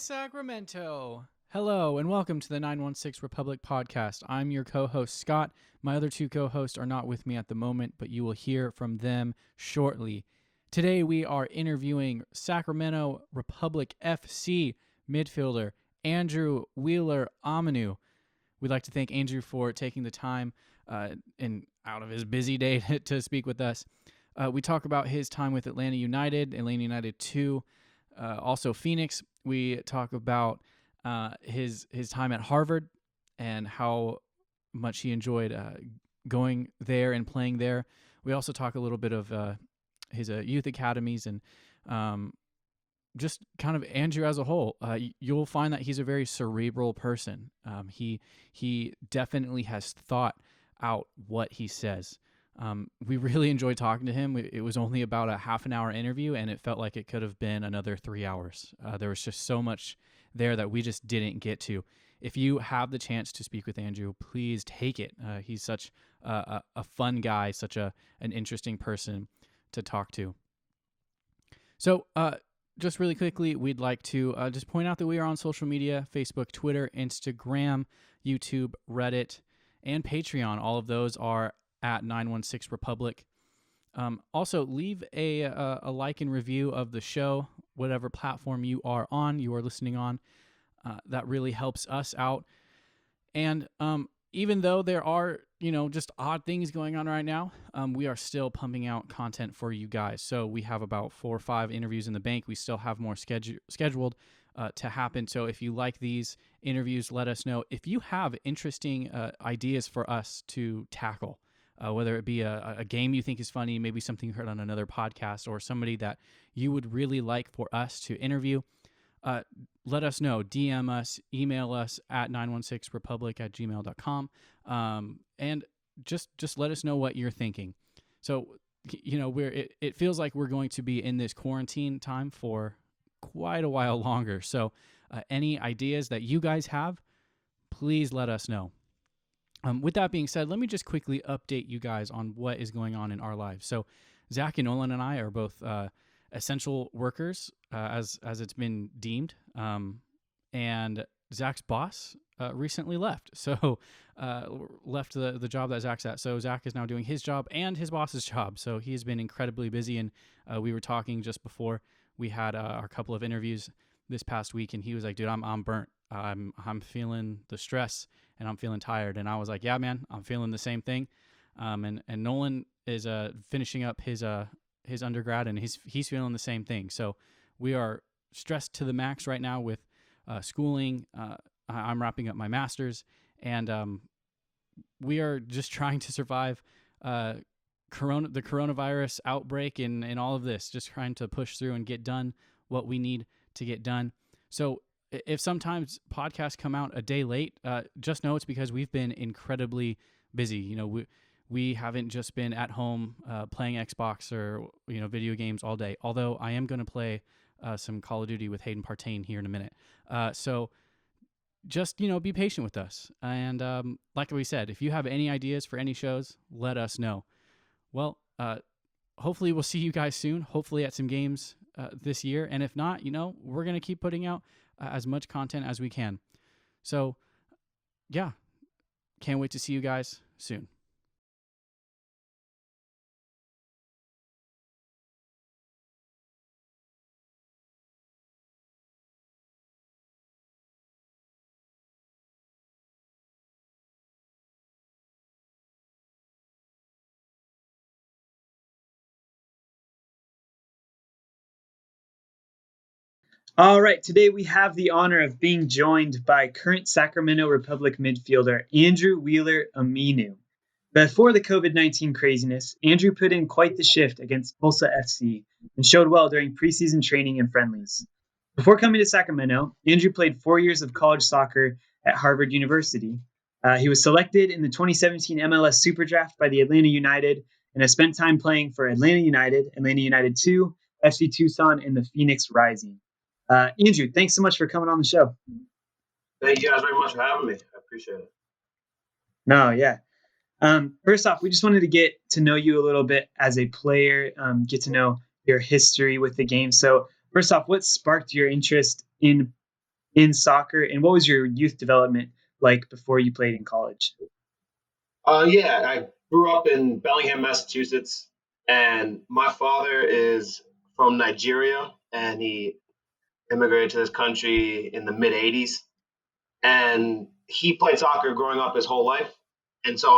Sacramento. Hello and welcome to the 916 Republic podcast. I'm your co-host Scott. My other two co-hosts are not with me at the moment, but you will hear from them shortly. Today we are interviewing Sacramento Republic FC midfielder Andrew Wheeler Omiunu. We'd like to thank Andrew for taking the time and out of his busy day to speak with us. We talk about his time with Atlanta United, Atlanta United 2, also Phoenix. We talk about his time at Harvard and how much he enjoyed going there and playing there. We also talk a little bit of his youth academies and just kind of Andrew as a whole. You'll find that he's a very cerebral person. He definitely has thought out what he says. We really enjoyed talking to him. It was only about a half an hour interview, and it felt like it could have been another 3 hours. There was just so much there that we just didn't get to. If you have the chance to speak with Andrew, please take it. He's such a fun guy, such an interesting person to talk to. So just really quickly, we'd like to just point out that we are on social media: Facebook, Twitter, Instagram, YouTube, Reddit, and Patreon. All of those are at 916 Republic. Also, leave a like and review of the show, whatever platform you are listening on. That really helps us out. And even though there are, just odd things going on right now, we are still pumping out content for you guys. So we have about 4 or 5 interviews in the bank. We still have more scheduled to happen. So if you like these interviews, let us know. If you have interesting ideas for us to tackle, whether it be a game you think is funny, maybe something you heard on another podcast, or somebody that you would really like for us to interview, let us know. DM us, email us at 916republic@gmail.com, and just let us know what you're thinking. So, it feels like we're going to be in this quarantine time for quite a while longer. So any ideas that you guys have, please let us know. With that being said, let me just quickly update you guys on what is going on in our lives. So Zach and Nolan and I are both essential workers, as it's been deemed. And Zach's boss recently left. So left the job that Zach's at. So Zach is now doing his job and his boss's job. So he's been incredibly busy. And we were talking just before we had our couple of interviews this past week, and he was like, dude, I'm burnt. I'm feeling the stress and I'm feeling tired. And I was like, yeah, man, I'm feeling the same thing. And Nolan is finishing up his undergrad, and he's feeling the same thing. So we are stressed to the max right now with schooling. I'm wrapping up my master's, and we are just trying to survive the coronavirus outbreak and all of this, just trying to push through and get done what we need to get done. So if sometimes podcasts come out a day late, just know it's because we've been incredibly busy. We haven't just been at home playing Xbox or video games all day. Although I am going to play some Call of Duty with Hayden Partain here in a minute. So just be patient with us. And like we said, if you have any ideas for any shows, let us know. Well, hopefully we'll see you guys soon. Hopefully at some games this year. And if not, we're going to keep putting out as much content as we can. So, yeah, can't wait to see you guys soon. All right, today we have the honor of being joined by current Sacramento Republic midfielder Andrew Wheeler Omiunu. Before the COVID-19 craziness, Andrew put in quite the shift against Tulsa FC and showed well during preseason training and friendlies. Before coming to Sacramento, Andrew played 4 years of college soccer at Harvard University. He was selected in the 2017 MLS Super Draft by the Atlanta United and has spent time playing for Atlanta United, Atlanta United 2, FC Tucson, and the Phoenix Rising. Andrew, thanks so much for coming on the show. Thank you guys very much for having me. I appreciate it. No, yeah. First off, we just wanted to get to know you a little bit as a player, get to know your history with the game. So first off, what sparked your interest in in soccer, and what was your youth development like before you played in college? Yeah, I grew up in Bellingham, Massachusetts, and my father is from Nigeria, and he immigrated to this country in the mid '80s, and he played soccer growing up his whole life, and so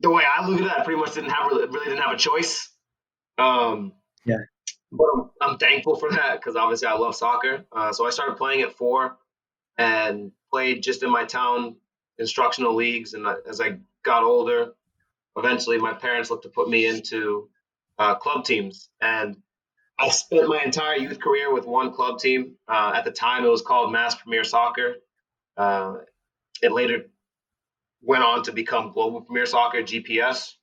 the way I look at it, I pretty much really didn't have a choice. Um, Yeah. but I'm thankful for that because obviously I love soccer. So I started playing at 4 and played just in my town instructional leagues, and as I got older, eventually my parents looked to put me into club teams, and I spent my entire youth career with one club team. At the time, it was called Mass Premier Soccer. Uh, it later went on to become Global Premier Soccer (GPS),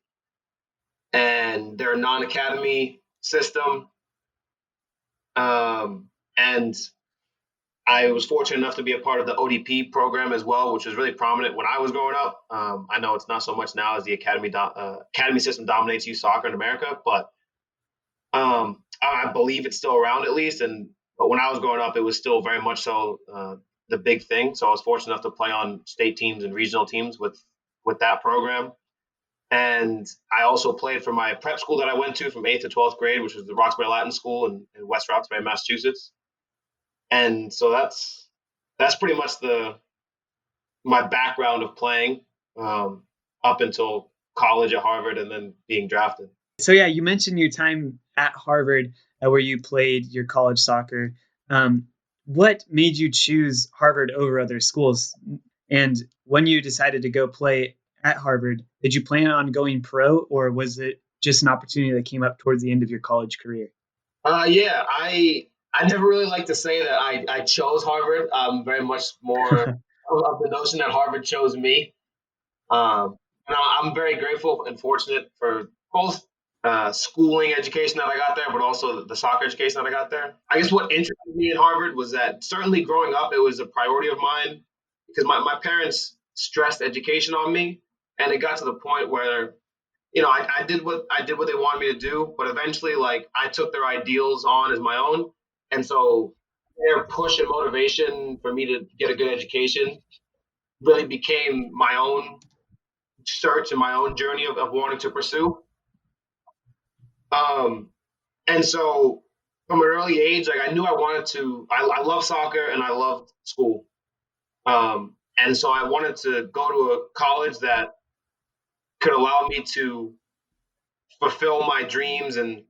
and they're a non-academy system. And I was fortunate enough to be a part of the ODP program as well, which was really prominent when I was growing up. I know it's not so much now as the academy system dominates youth soccer in America, but I believe it's still around at least. But when I was growing up, it was still very much so the big thing. So I was fortunate enough to play on state teams and regional teams with that program. And I also played for my prep school that I went to from 8th to 12th grade, which was the Roxbury Latin School in West Roxbury, Massachusetts. And so that's pretty much my background of playing up until college at Harvard and then being drafted. So yeah, you mentioned your time at Harvard where you played your college soccer. What made you choose Harvard over other schools? And when you decided to go play at Harvard, did you plan on going pro, or was it just an opportunity that came up towards the end of your college career? Yeah, I never really like to say that I chose Harvard. I'm very much more of the notion that Harvard chose me. And I'm very grateful and fortunate for both schooling education that I got there, but also the soccer education that I got there. I guess what interested me in Harvard was that certainly growing up, it was a priority of mine because my parents stressed education on me, and it got to the point where I did what they wanted me to do, but eventually, like I took their ideals on as my own, and so their push and motivation for me to get a good education really became my own search and my own journey of wanting to pursue. Um, and so from an early age, like I knew I wanted to. I love soccer and I loved school, and so I wanted to go to a college that could allow me to fulfill my dreams and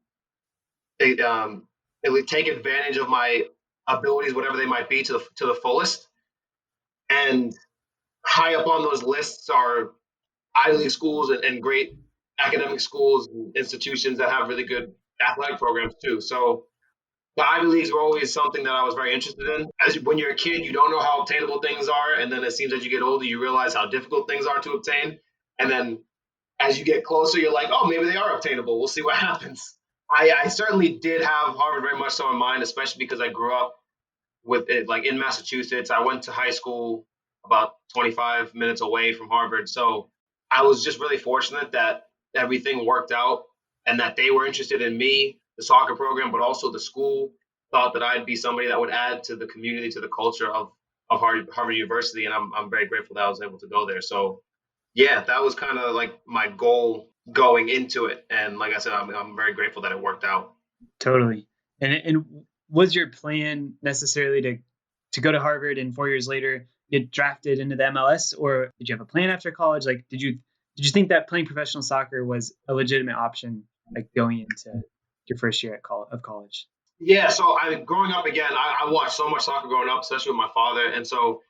take advantage of my abilities, whatever they might be, to the fullest. And high up on those lists are Ivy League schools and great academic schools and institutions that have really good athletic programs too. So the Ivy Leagues were always something that I was very interested in. When you're a kid, you don't know how obtainable things are, and then it seems as you get older, you realize how difficult things are to obtain. And then as you get closer, you're like, oh, maybe they are obtainable. We'll see what happens. I certainly did have Harvard very much so in mind, especially because I grew up with it, like in Massachusetts. I went to high school about 25 minutes away from Harvard. So I was just really fortunate that everything worked out and that they were interested in me, the soccer program, but also the school thought that I'd be somebody that would add to the community, to the culture of Harvard University. And I'm very grateful that I was able to go there. So yeah, that was kind of like my goal going into it. And like I said, I'm very grateful that it worked out. Totally. And was your plan necessarily to go to Harvard and 4 years later get drafted into the MLS, or did you have a plan after college? Like, did you think that playing professional soccer was a legitimate option, like going into your first year of college? Yeah, so growing up again, I watched so much soccer growing up, especially with my father. And so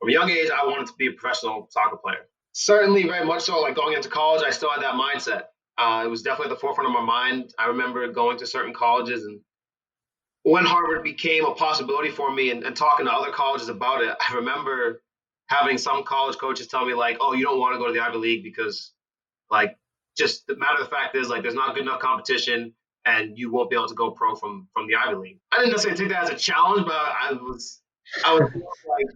from a young age, I wanted to be a professional soccer player. Certainly, very much so. Like going into college, I still had that mindset. It was definitely at the forefront of my mind. I remember going to certain colleges, and when Harvard became a possibility for me and talking to other colleges about it, I remember having some college coaches tell me like, oh, you don't want to go to the Ivy League because like just the matter of the fact is like there's not good enough competition and you won't be able to go pro from the Ivy League. I didn't necessarily take that as a challenge, but I was like,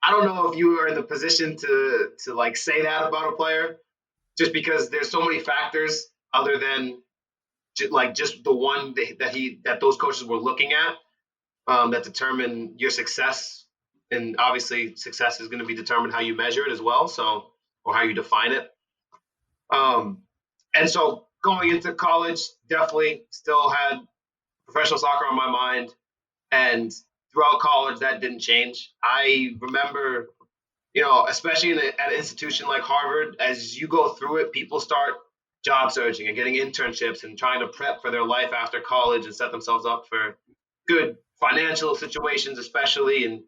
I don't know if you are in the position to like say that about a player, just because there's so many factors other than just the one that those coaches were looking at. that determine your success. And obviously success is going to be determined how you measure it as well. So, or how you define it. And so going into college, definitely still had professional soccer on my mind. And throughout college, that didn't change. I remember, especially at an institution like Harvard, as you go through it, people start job searching and getting internships and trying to prep for their life after college and set themselves up for good financial situations, especially. And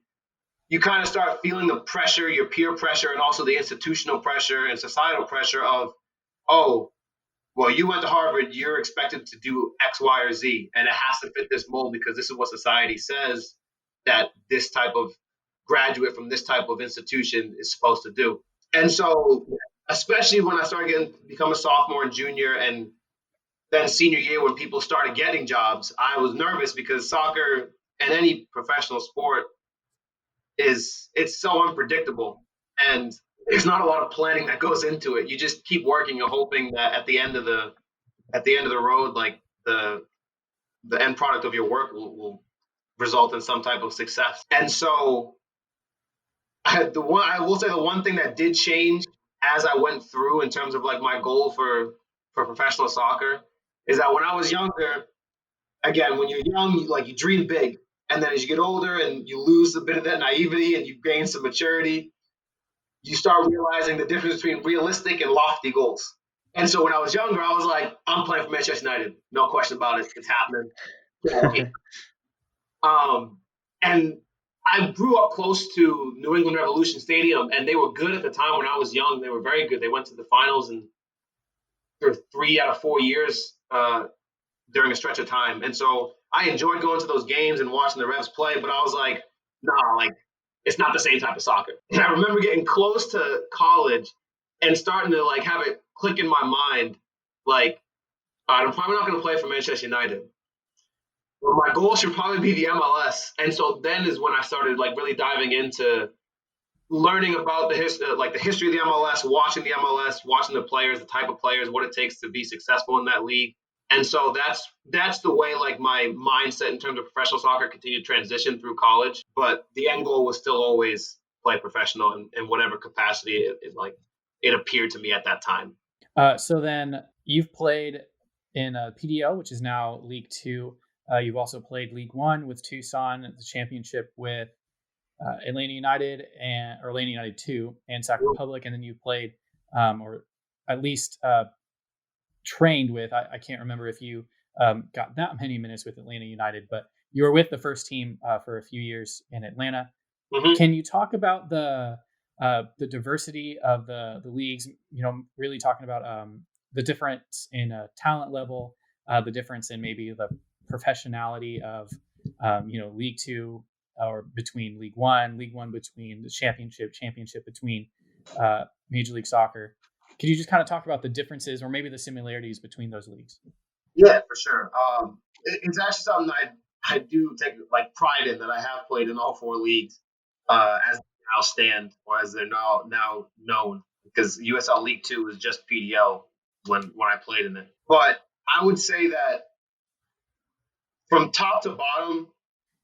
you kind of start feeling the pressure, your peer pressure, and also the institutional pressure and societal pressure of, oh, well, you went to Harvard, you're expected to do X, Y, or Z, and it has to fit this mold because this is what society says that this type of graduate from this type of institution is supposed to do. And so, especially when I started become a sophomore and junior, and then senior year when people started getting jobs, I was nervous because soccer and any professional sport it's so unpredictable, and there's not a lot of planning that goes into it. You just keep working and hoping that at the end of the road, like the end product of your work will result in some type of success. And so I will say the one thing that did change as I went through in terms of like my goal for professional soccer is that when I was younger, again, when you're young, you dream big. And then as you get older and you lose a bit of that naivety and you gain some maturity, you start realizing the difference between realistic and lofty goals. And so when I was younger, I was like, I'm playing for Manchester United. No question about it. It's happening. And I grew up close to New England Revolution Stadium, and they were good at the time when I was young. They were very good. They went to the finals for 3 out of 4 years during a stretch of time. And so I enjoyed going to those games and watching the Revs play, but I was like, nah, it's not the same type of soccer. And I remember getting close to college and starting to have it click in my mind, I'm probably not going to play for Manchester United. Well, my goal should probably be the MLS. And so then is when I started really diving into learning about the history of the MLS, watching the MLS, watching the players, the type of players, what it takes to be successful in that league. And so that's the way my mindset in terms of professional soccer continued to transition through college. But the end goal was still always play professional in whatever capacity it appeared to me at that time. So then you've played in PDL, which is now League Two. You've also played League One with Tucson, the championship with Atlanta United or Atlanta United 2 and Sacramento Republic. And then you played, or at least trained with, I can't remember if you got that many minutes with Atlanta United, but you were with the first team for a few years in Atlanta. Mm-hmm. Can you talk about the diversity of the leagues, really talking about the difference in talent level, the difference in maybe the professionality of, League Two or between League One between the championship between Major League Soccer. Could you just kind of talk about the differences or maybe the similarities between those leagues? Yeah, for sure. It's actually something I do take pride in, that I have played in all 4 leagues as they now stand, or as they're now known, because USL League 2 was just PDL when I played in it. But I would say that from top to bottom,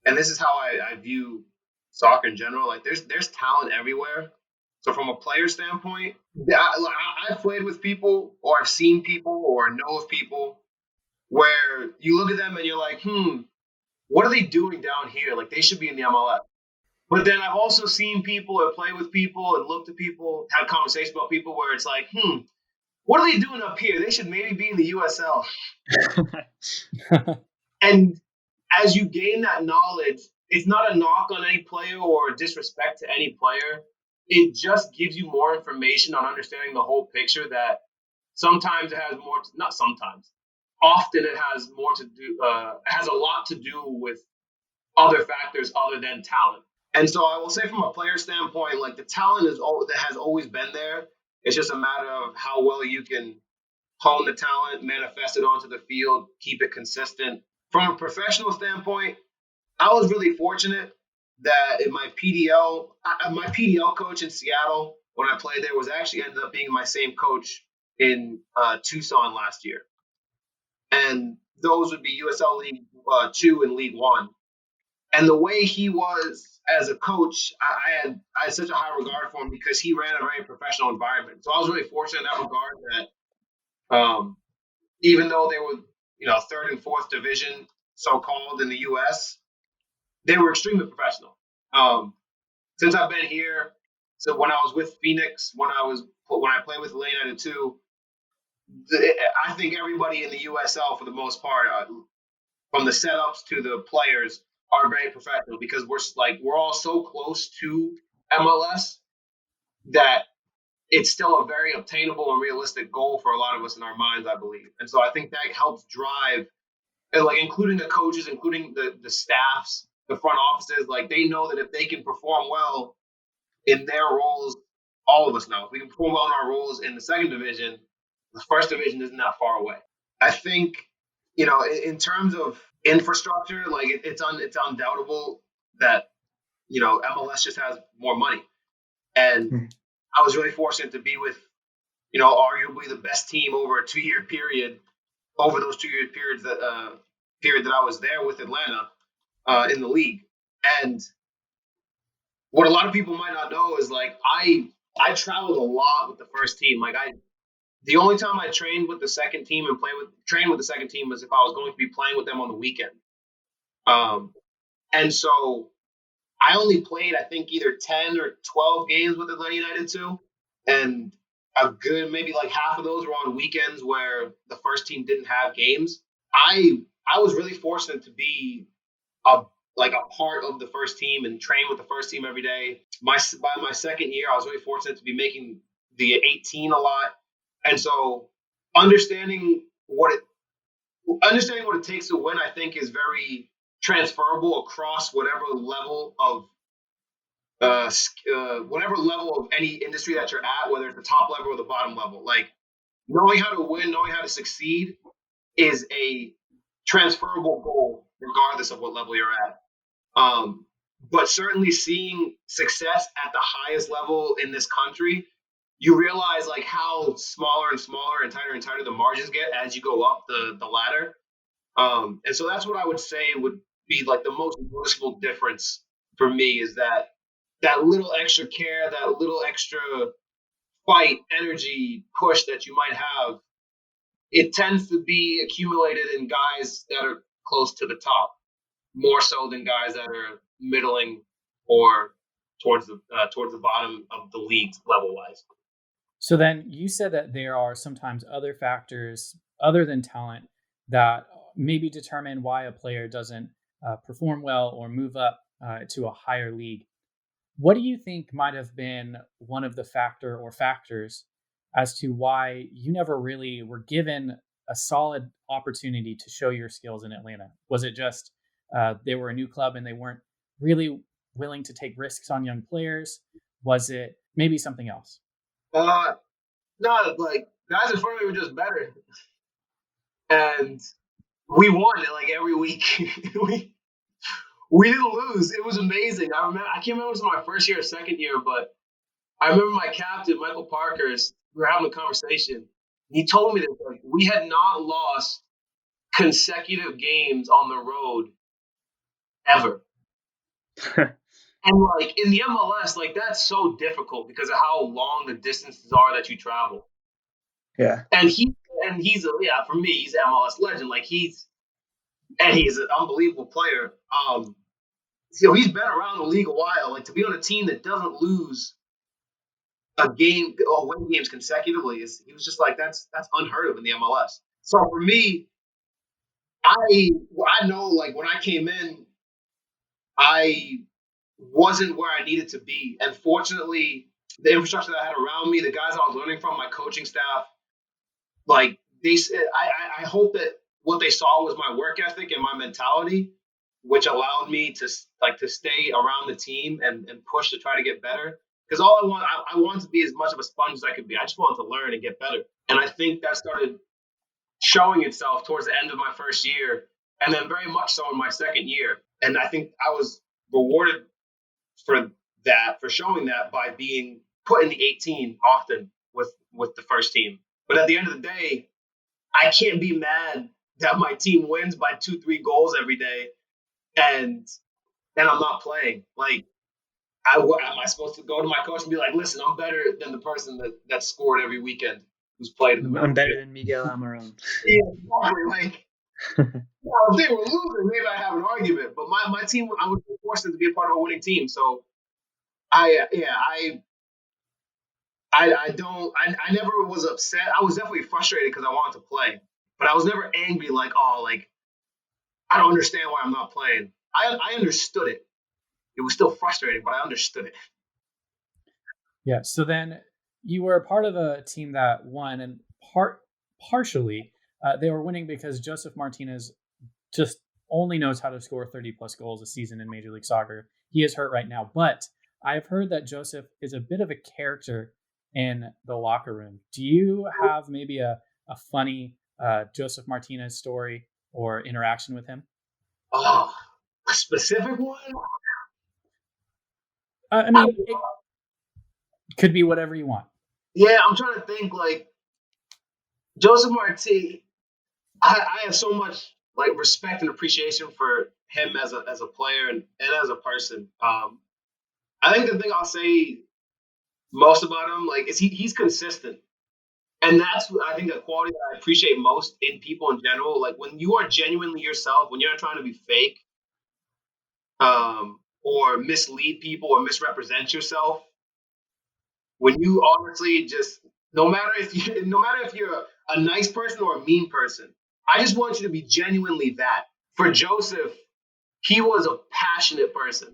and this is how I view soccer in general, there's talent everywhere. So from a player standpoint, I've played with people, or I've seen people, or know of people where you look at them and you're like, what are they doing down here? They should be in the MLS. But then I've also seen people or play with people and looked at people, had conversations about people where it's like, what are they doing up here? They should maybe be in the USL. And as you gain that knowledge, it's not a knock on any player or disrespect to any player. It just gives you more information on understanding the whole picture, that sometimes it has more, not sometimes, often it has more to do, has a lot to do with other factors other than talent. And so I will say from a player standpoint, the talent that has always been there. It's just a matter of how well you can hone the talent, manifest it onto the field, keep it consistent. From a professional standpoint, I was really fortunate that in my PDL coach in Seattle, when I played there, was actually ended up being my same coach in Tucson last year. And those would be USL League 2 and League 1. And the way he was as a coach, I had such a high regard for him because he ran a very professional environment. So I was really fortunate in that regard that even though they were, third and fourth division, so-called in the U.S., they were extremely professional. Since I've been here, so when I was with Phoenix, when I played with Atlanta United too, I think everybody in the USL for the most part, from the setups to the players, are very professional because we're all so close to MLS that it's still a very obtainable and realistic goal for a lot of us in our minds, I believe. And so I think that helps drive, and including the coaches, including the staffs, the front offices, they know that if they can perform well in their roles, all of us know if we can perform well in our roles in the second division, the first division isn't that far away. I think, in terms of infrastructure, it's undoubtable that, MLS just has more money. And I was really fortunate to be with, arguably the best team over a 2-year period, over those 2-year periods period that I was there with Atlanta in the league. And what a lot of people might not know is I traveled a lot with the first team. The only time I trained with the second team and trained with the second team was if I was going to be playing with them on the weekend. And so I only played, I think, either 10 or 12 games with Atlanta United too. And a good, maybe half of those were on weekends where the first team didn't have games. I was really fortunate to be a part of the first team and train with the first team every day. By my second year, I was really fortunate to be making the 18 a lot. And so understanding what it takes to win, I think, is very transferable across whatever level of any industry that you're at, whether it's the top level or the bottom level. Knowing how to win, knowing how to succeed is a transferable goal regardless of what level you're at. But certainly seeing success at the highest level in this country, you realize how smaller and smaller and tighter the margins get as you go up the ladder. And so that's what I would say would be the most noticeable difference for me, is that little extra care, that little extra fight, energy, push that you might have. It tends to be accumulated in guys that are close to the top, more so than guys that are middling or towards the bottom of the league level wise. So then you said that there are sometimes other factors other than talent that maybe determine why a player doesn't perform well or move up to a higher league. What do you think might have been one of the factors as to why you never really were given a solid opportunity to show your skills in Atlanta? Was it just they were a new club and they weren't really willing to take risks on young players? Was it maybe something else? No, guys in front of me were just better. And we won it every week. We didn't lose. It was amazing. I can't remember if it was my first year or second year, but I remember my captain, Michael Parkhurst, we were having a conversation. He told me that we had not lost consecutive games on the road ever. And in the MLS, that's so difficult because of how long the distances are that you travel. Yeah. And he's for me, he's an MLS legend. He's an unbelievable player. He's been around the league a while. To be on a team that doesn't lose a game or win games consecutively he was just that's unheard of in the MLS. So for me, I know when I came in, I wasn't where I needed to be. And fortunately, the infrastructure that I had around me, the guys I was learning from, my coaching staff, I hope that what they saw was my work ethic and my mentality, which allowed me to stay around the team and push to try to get better. Because all I wanted to be as much of a sponge as I could be. I just wanted to learn and get better. And I think that started showing itself towards the end of my first year, and then very much so in my second year. And I think I was rewarded for showing that by being put in the 18 often with the first team. But at the end of the day, I can't be mad that my team wins by 2-3 goals every day and and I'm not playing. Like, am I supposed to go to my coach and be like, listen, I'm better than the person that scored every weekend who's played in the middle? I'm better than Miguel Almiron. Yeah, exactly. Like, if they were losing, maybe I have an argument. But my team, I was forced to be a part of a winning team. So I never was upset. I was definitely frustrated because I wanted to play, but I was never angry. Like, oh, like I don't understand why I'm not playing. I understood it. It was still frustrating, but I understood it. Yeah. So then you were a part of a team that won, and partially they were winning because Josef Martinez just only knows how to score 30 plus goals a season in Major League Soccer. He is hurt right now, but I've heard that Josef is a bit of a character in the locker room. Do you have maybe a funny Josef Martinez story or interaction with him? Oh, a specific one? I mean, it could be whatever you want. Yeah, I'm trying to think. Like Josef Martinez, I have so much like respect and appreciation for him as a player and as a person. I think the thing I'll say most about him, like, is he's consistent. And that's, I think, a quality that I appreciate most in people in general. Like, when you are genuinely yourself, when you're not trying to be fake, or mislead people or misrepresent yourself, when you honestly just, no matter if you're a nice person or a mean person, I just want you to be genuinely that. For Josef, he was a passionate person,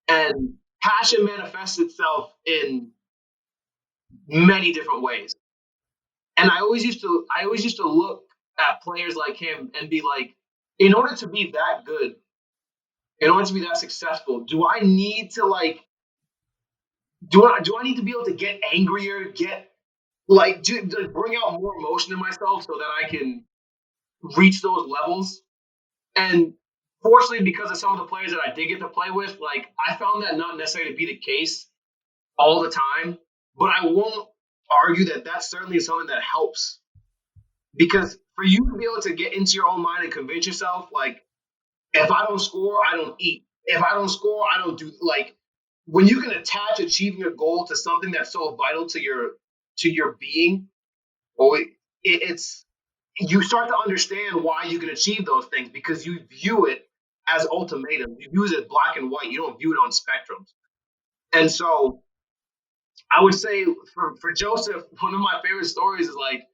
and passion manifests itself in many different ways. And I always used to look at players like him and be like, in order to be that good, in order to be that successful, do I need to do I need to be able to get angrier, to bring out more emotion in myself so that I can reach those levels? And fortunately, because of some of the players that I did get to play with, like, I found that not necessarily to be the case all the time. But I won't argue that certainly is something that helps. Because for you to be able to get into your own mind and convince yourself, like, if I don't score, I don't eat. If I don't score, I don't do, like, when you can attach achieving a goal to something that's so vital to your being, or it's you start to understand why you can achieve those things because you view it as ultimatum. You view it as black and white. You don't view it on spectrums. And so I would say for Josef, one of my favorite stories is like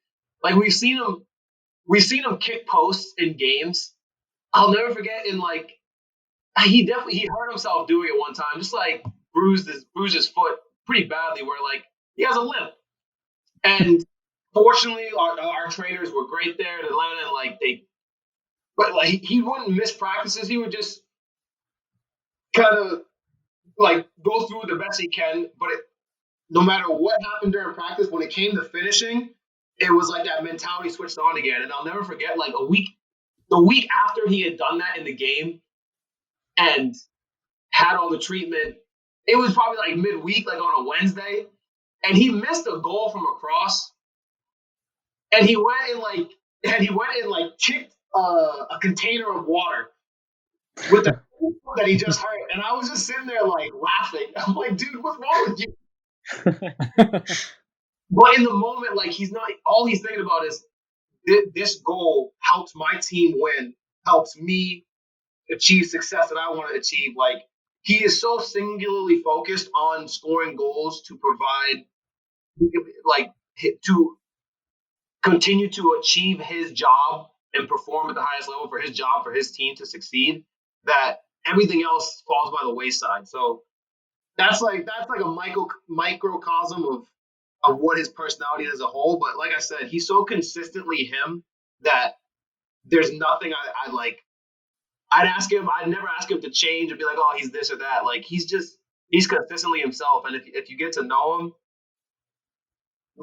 we've seen him kick posts in games. I'll never forget he hurt himself doing it one time, just like bruised his foot pretty badly where like he has a limp. And fortunately our trainers were great there in Atlanta, and he wouldn't miss practices. He would just kind of like go through the best he can, but no matter what happened during practice, when it came to finishing, it was like that mentality switched on again. And I'll never forget, like the week after he had done that in the game and had all the treatment, it was probably like midweek, like on a Wednesday, and he missed a goal from a cross, and he went and kicked a container of water with the that he just hurt, and I was just sitting there like laughing. I'm like, dude, what's wrong with you? But in the moment, like, all he's thinking about is this goal helps my team win, helps me achieve success that I want to achieve. Like, he is so singularly focused on scoring goals to provide, like, to continue to achieve his job and perform at the highest level for his job, for his team to succeed, that everything else falls by the wayside. So that's like a microcosm of what his personality is as a whole. But like I said, he's so consistently him that there's nothing I like. I'd never ask him to change and be like, oh, he's this or that. Like, he's consistently himself. And if you get to know him,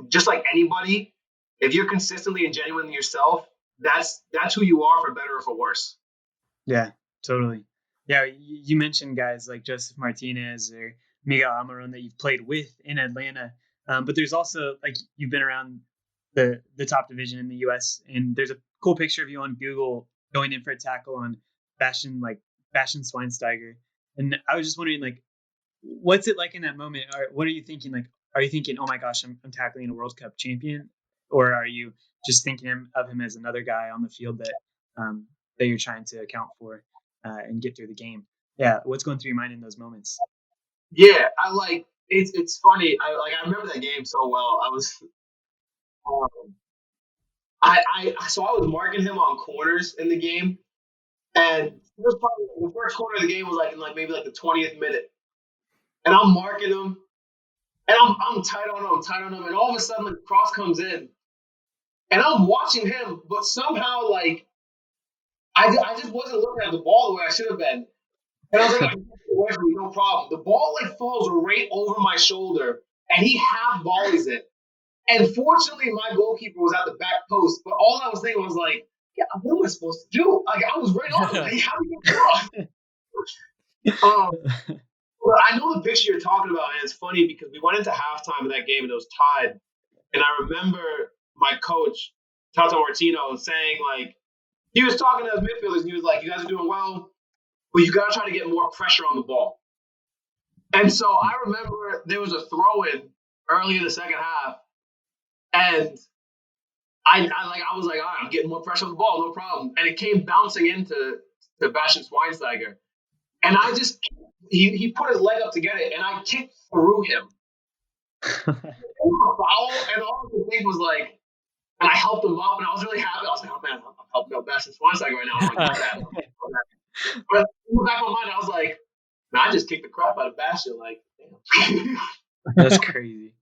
just like anybody, if you're consistently and genuinely yourself, that's who you are, for better or for worse. Yeah, totally. Yeah, you mentioned guys like Josef Martinez or Miguel Almiron that you've played with in Atlanta, but there's also, like, you've been around the top division in the U.S. and there's a cool picture of you on Google going in for a tackle on Bastian Schweinsteiger. And I was just wondering, like, what's it like in that moment? Or what are you thinking? Like, are you thinking, oh my gosh, I'm tackling a World Cup champion? Or are you just thinking of him as another guy on the field that you're trying to account for and get through the game? Yeah, what's going through your mind in those moments? Yeah, it's funny. I remember that game so well. Um, so I was marking him on corners in the game, and it was probably the first corner of the game was like in like maybe like the 20th minute, and I'm marking him, and I'm tight on him, and all of a sudden the cross comes in, and I'm watching him, but somehow like I just wasn't looking at the ball the way I should have been, and I was like, away from me, no problem. The ball like falls right over my shoulder, and he half volleys it. And fortunately, my goalkeeper was at the back post. But all I was thinking was like, yeah, what am I supposed to do? Like I was right on him. Like, how do you get cross? But I know the picture you're talking about, and it's funny because we went into halftime of that game and it was tied. And I remember my coach, Tata Martino, saying like he was talking to his midfielders and he was like, "You guys are doing well, but you got to try to get more pressure on the ball." And so I remember there was a throw-in early in the second half. And I was like, all right, I'm getting more pressure on the ball, no problem. And it came bouncing into Bastian Schweinsteiger. And he put his leg up to get it, and I kicked through him. Foul, and all I could think was like, and I helped him up, and I was really happy. I was like, oh man, I'm helping out Bastian Schweinsteiger right now. I'm like, that. But in the back of my mind, I was like, man, I just kicked the crap out of Bastian. Like, damn. That's crazy.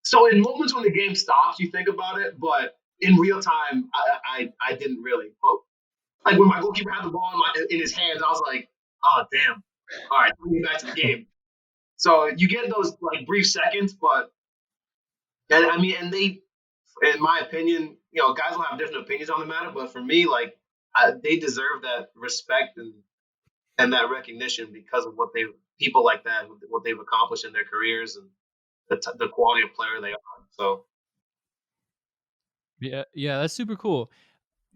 So in moments when the game stops, you think about it, but in real time, I didn't really. But like when my goalkeeper had the ball in his hands, I was like, oh damn! All right, let me get back to the game. So you get those like brief seconds, but and they, in my opinion, guys will have different opinions on the matter, but for me, like they deserve that respect and that recognition because of people like that, what they've accomplished in their careers and the quality of player they are. So yeah, that's super cool.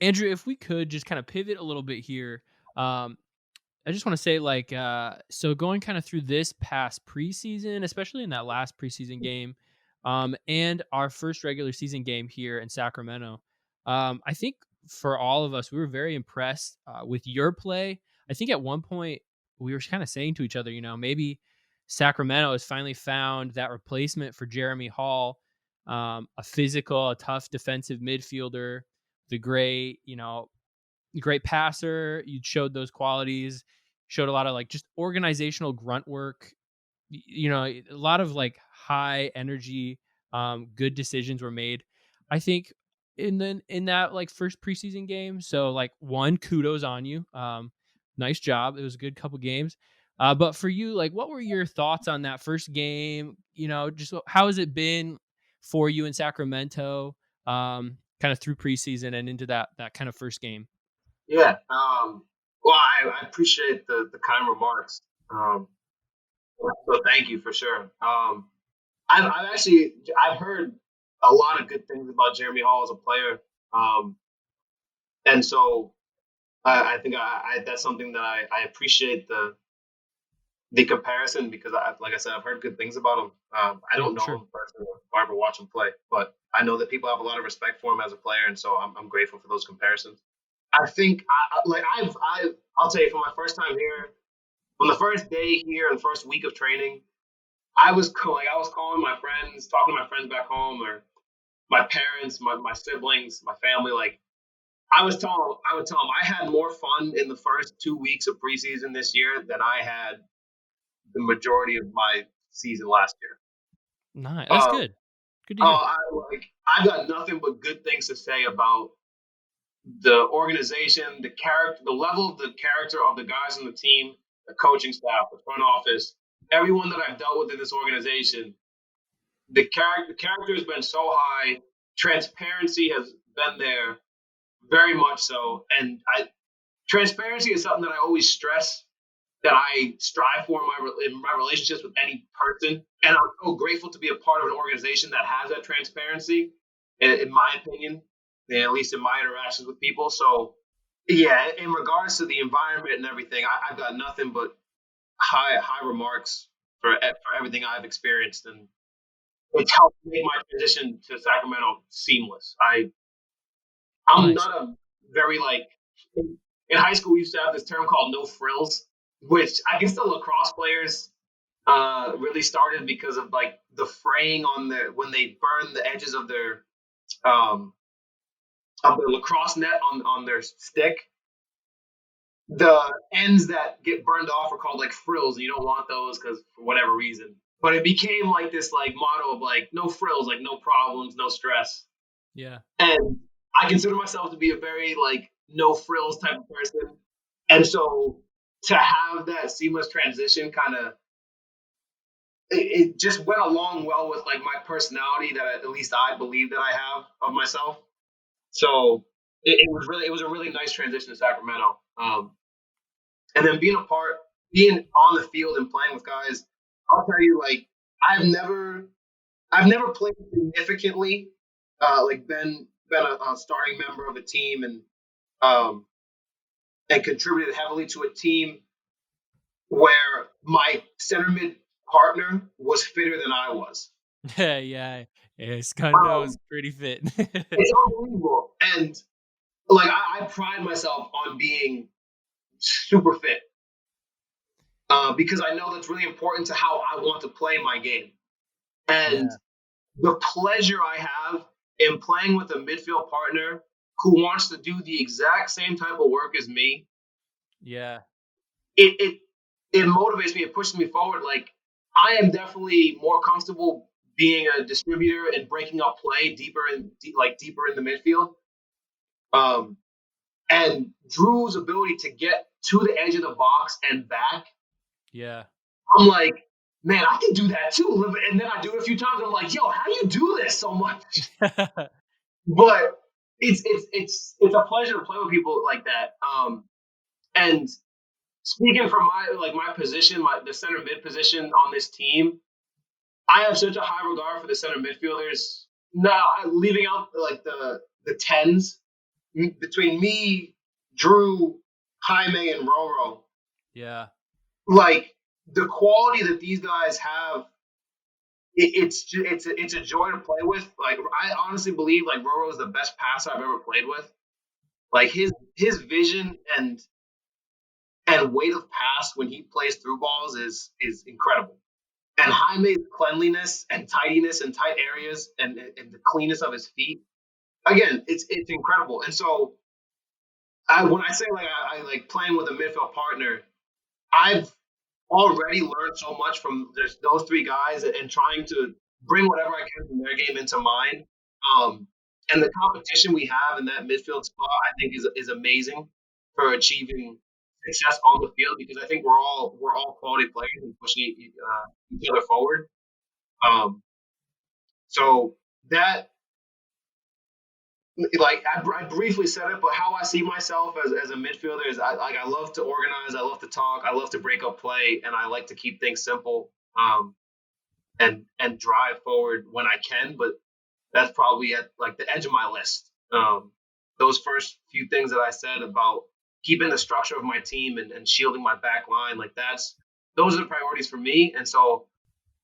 Andrew, if we could just kind of pivot a little bit here, I just want to say like, so going kind of through this past preseason, especially in that last preseason game, and our first regular season game here in Sacramento, I think for all of us, we were very impressed with your play. I think at one point we were kind of saying to each other, maybe Sacramento has finally found that replacement for Jeremy Hall, a physical, a tough defensive midfielder, the great passer. You showed those qualities, showed a lot of like just organizational grunt work, a lot of like high energy, good decisions were made, I think, in that like first preseason game. So like kudos on you. Nice job. It was a good couple games. But for you, like, what were your thoughts on that first game? Just how has it been for you in Sacramento, kind of through preseason and into that kind of first game? Yeah. Well, I appreciate the kind remarks. So thank you for sure. I've heard a lot of good things about Jeremy Hall as a player. And so I think that's something that I appreciate the comparison because like I said, I've heard good things about him. I don't know him personally or ever watch him play, but I know that people have a lot of respect for him as a player, and so I'm grateful for those comparisons. I think I'll tell you from my first time here, from the first day here and the first week of training, I was calling my friends, talking to my friends back home or my parents, my siblings, my family. Like I would tell them I had more fun in the first 2 weeks of preseason this year than I had the majority of my season last year. Nice. That's good. Good to hear. I've got nothing but good things to say about the organization, the character, the level of the character of the guys on the team, the coaching staff, the front office, everyone that I've dealt with in this organization. The character has been so high. Transparency has been there very much so. And transparency is something that I always stress, that I strive for in my relationships with any person. And I'm so grateful to be a part of an organization that has that transparency, in my opinion, at least in my interactions with people. So Yeah, in regards to the environment and everything, I've got nothing but high remarks for everything I've experienced, and it's helped make my transition to Sacramento seamless. I'm Nice. not a very like in high school we used to have this term called no frills, which I guess the lacrosse players really started because of like the fraying on their when they burn the edges um, of their lacrosse net on their stick. The ends that get burned off are called like frills, and you don't want those because for whatever reason. But it became like this like motto of like no frills, like no problems, no stress. Yeah. And I consider myself to be a very like no frills type of person. And so to have that seamless transition kind of it just went along well with like my personality that at least I believe that I have of myself. So it was a really nice transition to Sacramento. And then being on the field and playing with guys, I'll tell you, like I've never played significantly, like been a starting member of a team um, and contributed heavily to a team where my center mid partner was fitter than I was. Yeah. Scott knows Um, pretty fit. it's unbelievable, and like I pride myself on being super fit because I know that's really important to how I want to play my game. And Yeah. the pleasure I have in playing with a midfield partner who wants to do the exact same type of work as me, Yeah. it it it motivates me, it pushes me forward. Like I am definitely more comfortable being a distributor and breaking up play deeper in the midfield. Um, and Drew's ability to get to the edge of the box and back, Yeah. I'm like, man, I can do that too. And then I do it a few times. I'm like, yo, how do you do this so much? But it's a pleasure to play with people like that. And speaking from my position, the center mid position on this team, I have such a high regard for the center midfielders. Now, leaving out like the tens between me, Drew, Jaime, and Roro, Yeah. like the quality that these guys have, it's a joy to play with. Like I honestly believe like Roro is the best passer I've ever played with. Like his vision and weight of pass when he plays through balls is incredible. And Jaime's cleanliness and tidiness in tight areas and the cleanness of his feet, again, it's incredible. And so when I say like I like playing with a midfield partner, I've already learned so much from those three guys and trying to bring whatever I can from their game into mine. Um, and the competition we have in that midfield spot, I think, is amazing for achieving success on the field because I think we're all quality players and pushing each other forward. Um, so that like I briefly said it, but how I see myself as a midfielder is I love to organize, I love to talk, I love to break up play, and I like to keep things simple and drive forward when I can. But that's probably at like the edge of my list. Those first few things that I said about keeping the structure of my team and shielding my back line, like those are the priorities for me. And so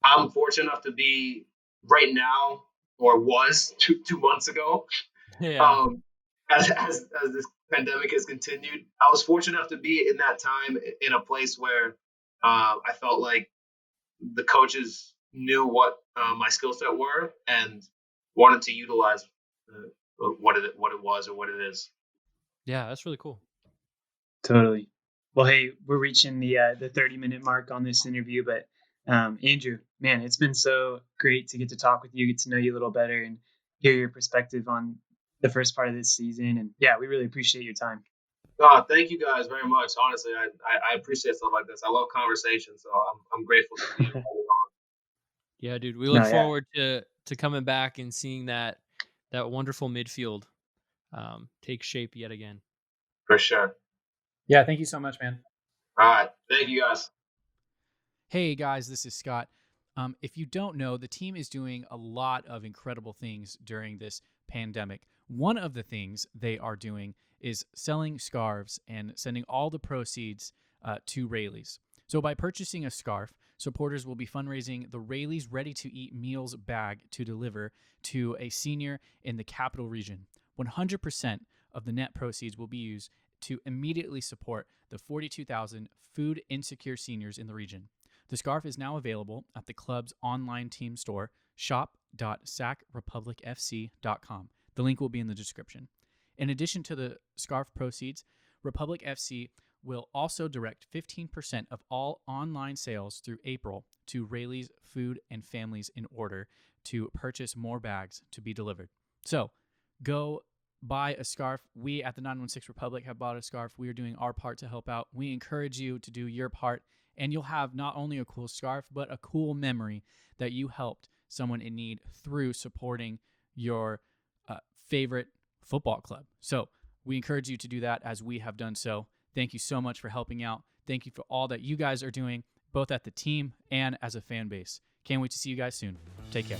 I'm fortunate enough to be right now or was 2 months ago Yeah. um, as this pandemic has continued, I was fortunate enough to be in that time in a place where I felt like the coaches knew what my skill set were and wanted to utilize what it was or what it is. Yeah. That's really cool. Totally. Well, hey, we're reaching the 30-minute mark on this interview, but Andrew, man, it's been so great to get to talk with you, get to know you a little better, and hear your perspective on the first part of this season. And yeah, we really appreciate your time. Thank you guys very much. Honestly, I appreciate stuff like this. I love conversation, so I'm grateful to be involved. Yeah, dude. We look No, yeah, forward to coming back and seeing that wonderful midfield take shape yet again. For sure. yeah. Thank you so much, man. All right. Thank you guys. Hey guys, this is Scott. If you don't know, the team is doing a lot of incredible things during this pandemic. One of the things they are doing is selling scarves and sending all the proceeds to Rayleigh's. So by purchasing a scarf, supporters will be fundraising the Rayleigh's ready-to-eat meals bag to deliver to a senior in the capital region. 100% of the net proceeds will be used to immediately support the 42,000 food insecure seniors in the region. The scarf is now available at the club's online team store, shop.sacrepublicfc.com. The link will be in the description. In addition to the scarf proceeds, Republic FC will also direct 15% of all online sales through April to Rayleigh's Food and Families in order to purchase more bags to be delivered. So go buy a scarf. We at the 916 Republic have bought a scarf. We are doing our part to help out. We encourage you to do your part, and you'll have not only a cool scarf, but a cool memory that you helped someone in need through supporting your favorite football club. So we encourage you to do that as we have done so. Thank you so much for helping out. Thank you for all that you guys are doing, both at the team and as a fan base. Can't wait to see you guys soon. Take care.